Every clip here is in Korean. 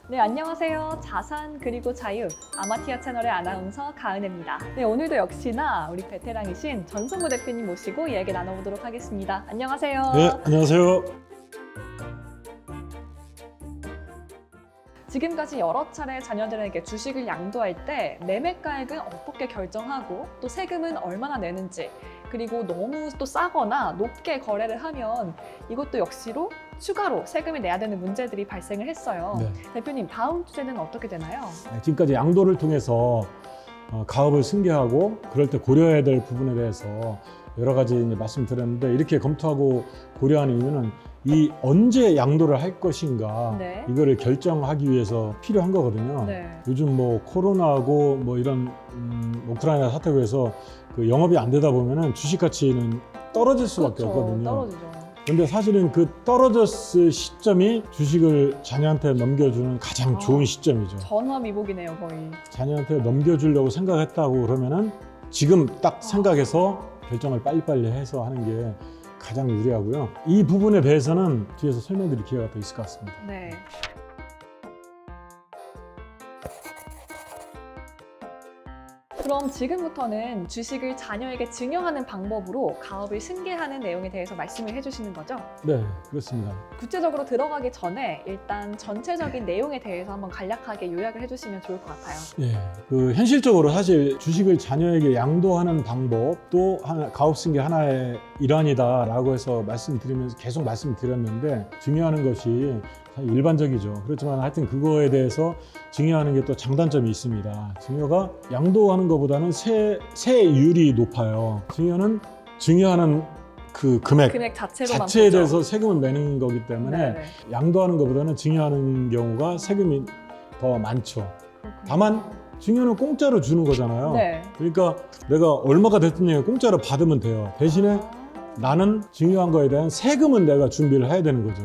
네, 안녕하세요. 자산 그리고 자유 아마티아 채널의 아나운서 가은혜입니다. 네, 오늘도 역시나 우리 베테랑이신 전성구 대표님 모시고 이야기 나눠보도록 하겠습니다. 안녕하세요. 네, 안녕하세요. 지금까지 여러 차례 자녀들에게 주식을 양도할 때 매매가액은 어떻게 결정하고 또 세금은 얼마나 내는지, 그리고 너무 또 싸거나 높게 거래를 하면 이것도 역시로 추가로 세금을 내야 되는 문제들이 발생을 했어요. 네. 대표님, 다음 주제는 어떻게 되나요? 지금까지 양도를 통해서 가업을 승계하고 그럴 때 고려해야 될 부분에 대해서 여러 가지 이제 말씀드렸는데, 이렇게 검토하고 고려하는 이유는 이 언제 양도를 할 것인가, 네. 이거를 결정하기 위해서 필요한 거거든요. 네. 요즘 뭐 코로나하고 뭐 이런 우크라이나 사태로 해서 그 영업이 안 되다 보면은 주식 가치는 떨어질 수밖에 그렇죠. 없거든요. 떨어지죠. 근데 사실은 그 떨어졌을 시점이 주식을 자녀한테 넘겨주는 가장 좋은 시점이죠. 전화미복이네요, 거의. 자녀한테 넘겨주려고 생각했다고 그러면은 지금 딱 생각해서 결정을 빨리빨리 해서 하는 게 가장 유리하고요. 이 부분에 대해서는 뒤에서 설명드릴 기회가 더 있을 것 같습니다. 네. 그럼 지금부터는 주식을 자녀에게 증여하는 방법으로 가업을 승계하는 내용에 대해서 말씀을 해주시는 거죠? 네, 그렇습니다. 구체적으로 들어가기 전에 일단 전체적인 내용에 대해서 한번 간략하게 요약을 해주시면 좋을 것 같아요. 예, 그 현실적으로 사실 주식을 자녀에게 양도하는 방법도 가업 승계 하나의 일환이다라고 해서 말씀드리면서 계속 말씀드렸는데, 증여하는 것이 사실 일반적이죠. 그렇지만 하여튼 그거에 대해서 증여하는 게 또 장단점이 있습니다. 증여가 양도하는 것보다는 세율이 높아요. 증여는 증여하는 그 금액 자체로만 자체에 보죠. 대해서 세금을 내는 거기 때문에 네네. 양도하는 것보다는 증여하는 경우가 세금이 더 많죠. 그렇군요. 다만 증여는 공짜로 주는 거잖아요. 네. 그러니까 내가 얼마가 됐든 공짜로 받으면 돼요. 대신에 나는 증여한 거에 대한 세금은 내가 준비를 해야 되는 거죠.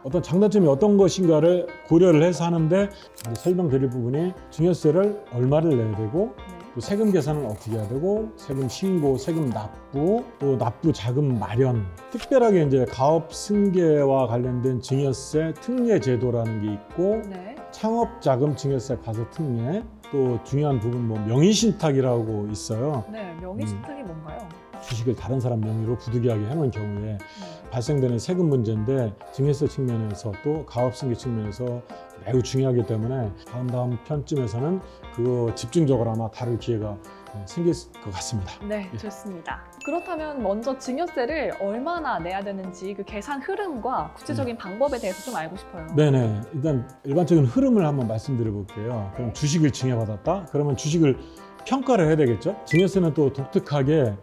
어떤 장단점이 어떤 것인가를 고려를 해서 하는데, 이제 설명드릴 부분이 증여세를 얼마를 내야 되고, 네. 또 세금 계산은 어떻게 해야 되고, 세금 신고, 세금 납부, 또 납부 자금 마련. 특별하게 이제 가업 승계와 관련된 증여세 특례 제도라는 게 있고, 네. 창업 자금 증여세 과세 특례, 또 중요한 부분 뭐 명의신탁이라고 있어요. 네. 명의신탁이 뭔가요? 주식을 다른 사람 명의로 부득이하게 해놓은 경우에 발생되는 세금 문제인데, 증여세 측면에서 또 가업승계 측면에서 매우 중요하기 때문에 다음 편쯤에서는 그거 집중적으로 아마 다룰 기회가 생길 것 같습니다. 네, 좋습니다. 그렇다면 먼저 증여세를 얼마나 내야 되는지 그 계산 흐름과 구체적인 방법에 대해서 좀 알고 싶어요. 네네. 일단 일반적인 흐름을 한번 말씀드려 볼게요. 그럼 주식을 증여받았다? 그러면 주식을 평가를 해야 되겠죠? 증여세는 또 독특하게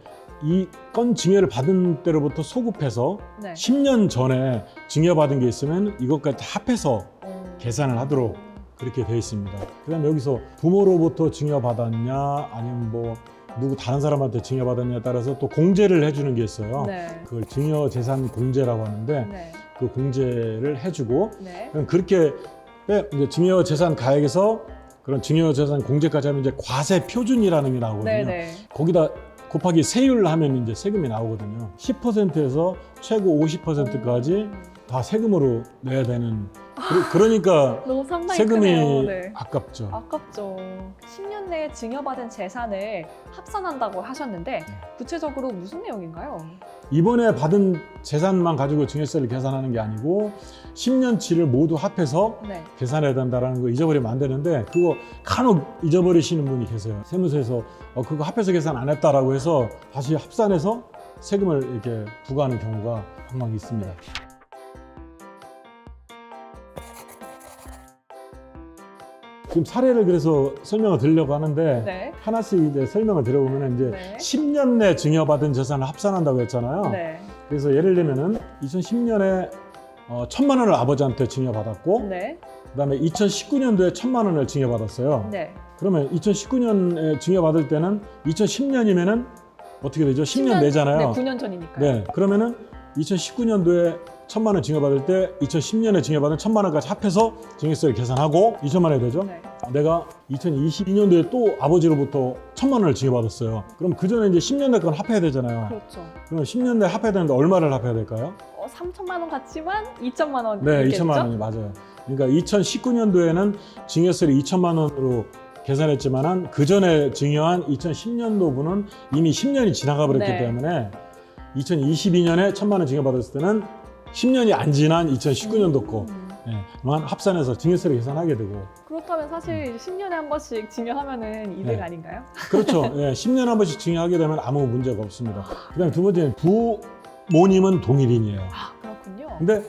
이 건 증여를 받은 때로부터 소급해서 네. 10년 전에 증여받은 게 있으면 이것까지 다 합해서 계산을 하도록 그렇게 되어 있습니다. 그 다음에 여기서 부모로부터 증여받았냐, 아니면 뭐 누구 다른 사람한테 증여받았냐에 따라서 또 공제를 해주는 게 있어요. 네. 그걸 증여재산 공제라고 하는데, 네. 그 공제를 해주고, 네. 그럼 그렇게 이제 증여재산 가액에서 그런 증여재산 공제까지 하면 이제 과세 표준이라는 게 나오거든요. 네네. 거기다 곱하기 세율 하면 이제 세금이 나오거든요. 10%에서 최고 50%까지 다 세금으로 내야 되는. 그러니까 너무 상당히 세금이 크네요. 네. 아깝죠. 아깝죠. 10년 내에 증여받은 재산을 합산한다고 하셨는데 구체적으로 무슨 내용인가요? 이번에 받은 재산만 가지고 증여세를 계산하는 게 아니고 10년치를 모두 합해서 네. 계산해야 된다는 거 잊어버리면 안 되는데, 그거 간혹 잊어버리시는 분이 계세요. 세무서에서 그거 합해서 계산 안 했다라고 해서 다시 합산해서 세금을 이렇게 부과하는 경우가 항상 있습니다. 네. 지금 사례를 그래서 설명을 드리려고 하는데, 네. 하나씩 이제 설명을 드려보면 이제 네. 10년 내 증여받은 재산을 합산한다고 했잖아요. 네. 그래서 예를 들면은 2010년에 1,000만 원을 아버지한테 증여받았고, 네. 그다음에 2019년도에 1,000만 원을 증여받았어요. 네. 그러면 2019년에 증여받을 때는 2010년이면은 어떻게 되죠? 10년 내잖아요. 네, 9년 전이니까요. 네, 그러면은 2019년도에 1,000만 원 증여받을 때 2010년에 증여받은 1,000만 원까지 합해서 증여세를 계산하고 2천만 원이 되죠. 네. 내가 2022년도에 또 아버지로부터 1,000만 원을 증여받았어요. 그럼 그 전에 이제 10년 내 건 합해야 되잖아요. 그렇죠. 그럼 10년 내 합해야 되는데 얼마를 합해야 될까요? 3천만 원 같지만 2천만 원. 네, 2천만 원이 맞아요. 그러니까 2019년도에는 증여세를 2천만 원으로 계산했지만은 그 전에 증여한 2010년도분은 이미 10년이 지나가 버렸기 네. 때문에 2022년에 1천만 원 증여받았을 때는 10년이 안 지난 2019년도 거만 합산해서 증여세를 계산하게 되고. 그렇다면 사실 10년에 한 번씩 증여하면은 이득 네. 아닌가요? 그렇죠. 예, 10년에 한 번씩 증여하게 되면 아무 문제가 없습니다. 그다음에 두 번째는 부모님은 동일인이에요. 아, 그렇군요. 근데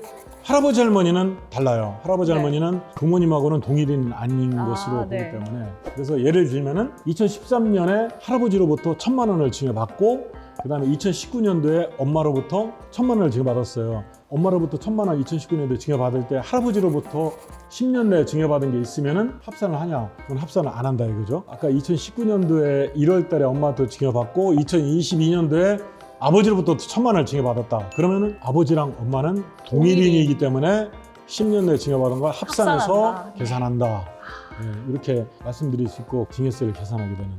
할아버지 할머니는 달라요. 할아버지 네. 할머니는 부모님하고는 동일인은 아닌 것으로 보기 네. 때문에. 그래서 예를 들면은 2013년에 할아버지로부터 1천만 원을 증여받고 그다음에 2019년도에 엄마로부터 1천만 원을 증여받았어요. 엄마로부터 1천만 원 2019년도에 증여받을 때 할아버지로부터 10년 내에 증여받은 게 있으면은 합산을 하냐? 그건 합산을 안 한다 이거죠. 아까 2019년도에 1월 달에 엄마한테 증여받고 2022년도에 아버지로부터 1천만 원을 증여받았다. 그러면은 아버지랑 엄마는 동일인이기 때문에 10년 내에 증여받은 걸 합산해서 합산한다. 계산한다. 네, 이렇게 말씀드릴 수 있고 증여세를 계산하게 되는.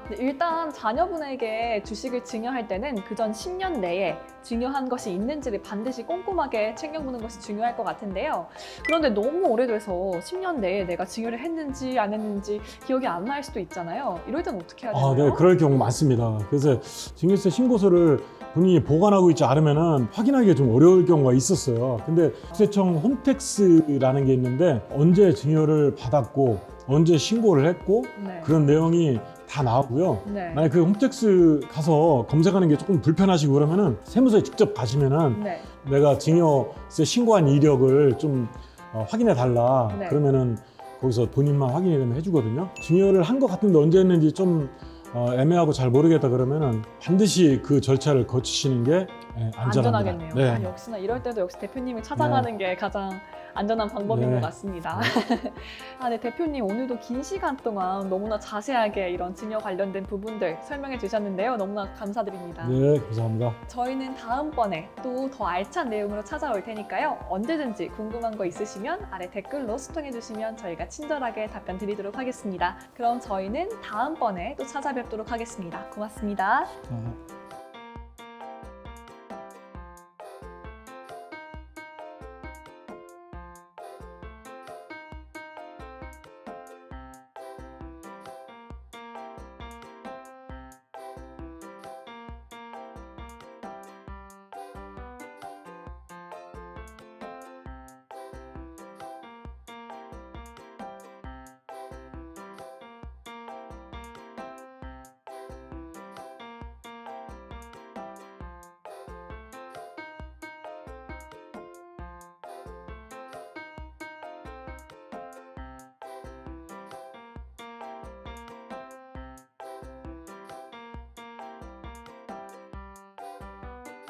네, 일단 자녀분에게 주식을 증여할 때는 그전 10년 내에 증여한 것이 있는지를 반드시 꼼꼼하게 챙겨보는 것이 중요할 것 같은데요. 그런데 너무 오래돼서 10년 내에 내가 증여를 했는지 안 했는지 기억이 안 날 수도 있잖아요. 이럴 때는 어떻게 해야 되나요? 네, 그럴 경우 많습니다. 그래서 증여세 신고서를 본인이 보관하고 있지 않으면은 확인하기가 좀 어려울 경우가 있었어요. 근데 국세청 홈택스라는 게 있는데 언제 증여를 받았고 언제 신고를 했고 네. 그런 내용이 다 나오고요. 네. 만약 그 홈택스 가서 검색하는 게 조금 불편하시고 그러면은 세무서에 직접 가시면은 네. 내가 증여세 신고한 이력을 좀 확인해 달라. 네. 그러면은 거기서 본인만 확인이 되면 해주거든요. 증여를 한 것 같은데 언제 했는지 좀 애매하고 잘 모르겠다 그러면은 반드시 그 절차를 거치시는 게 안전합니다. 안전하겠네요. 네. 아, 역시나 이럴 때도 역시 대표님을 찾아가는 게 가장 안전한 방법인 네. 것 같습니다. 아, 네, 대표님 오늘도 긴 시간 동안 너무나 자세하게 이런 증여 관련된 부분들 설명해 주셨는데요. 너무나 감사드립니다. 네, 감사합니다. 저희는 다음번에 또 더 알찬 내용으로 찾아올 테니까요. 언제든지 궁금한 거 있으시면 아래 댓글로 소통해 주시면 저희가 친절하게 답변 드리도록 하겠습니다. 그럼 저희는 다음번에 또 찾아뵙도록 하겠습니다. 고맙습니다. 아.